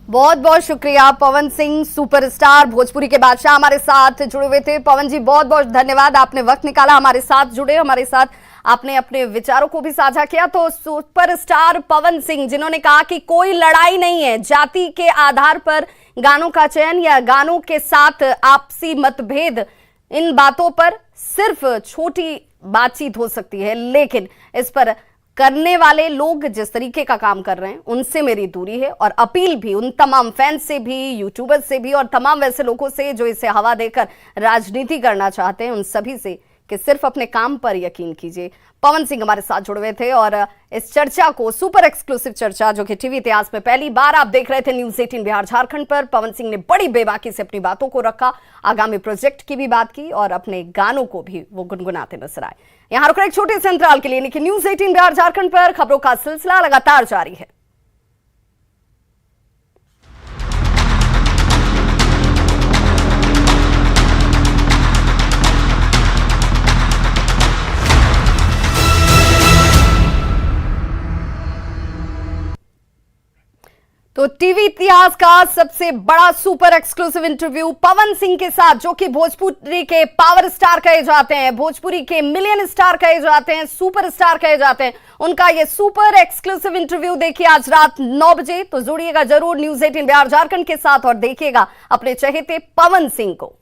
बहुत बहुत शुक्रिया पवन सिंह, सुपरस्टार, भोजपुरी के बादशाह, हमारे साथ जुड़े हुए थे। पवन जी बहुत बहुत धन्यवाद, आपने वक्त निकाला, हमारे साथ जुड़े, हमारे साथ आपने अपने विचारों को भी साझा किया। तो सुपरस्टार पवन सिंह, जिन्होंने कहा कि कोई लड़ाई नहीं है जाति के आधार पर गानों का चयन या गानों के साथ आपसी मतभेद इन बातों पर सिर्फ छोटी बातचीत हो सकती है, लेकिन इस पर करने वाले लोग जिस तरीके का काम कर रहे हैं उनसे मेरी दूरी है। और अपील भी उन तमाम फैंस से भी, यूट्यूबर से भी और तमाम वैसे लोगों से जो इसे हवा देकर राजनीति करना चाहते हैं, उन सभी से कि सिर्फ अपने काम पर यकीन कीजिए। पवन सिंह हमारे साथ जुड़े हुए थे और इस चर्चा को, सुपर एक्सक्लूसिव चर्चा जो कि टीवी इतिहास में पहली बार आप देख रहे थे न्यूज़ 18 बिहार झारखंड पर, पवन सिंह ने बड़ी बेबाकी से अपनी बातों को रखा, आगामी प्रोजेक्ट की भी बात की और अपने गानों को भी वो गुनगुनाते नजर आए। यहां रुक रहे एक छोटे से अंतराल के लिए, लेकिन न्यूज़ 18 बिहार झारखंड पर खबरों का सिलसिला लगातार जारी है। तो टीवी इतिहास का सबसे बड़ा super exclusive interview Pawan Singh के साथ, जो कि भोजपुरी के पावर स्टार कहे जाते हैं, भोजपुरी के मिलियन स्टार कहे जाते हैं, सुपर स्टार कहे जाते हैं, उनका ये सुपर एक्सक्लूसिव इंटरव्यू देखिए आज रात 9 बजे। तो जुड़िएगा जरूर न्यूज़ 18 बिहार झारखंड के साथ और देखिएगा अपने चहेते पवन सिंह को।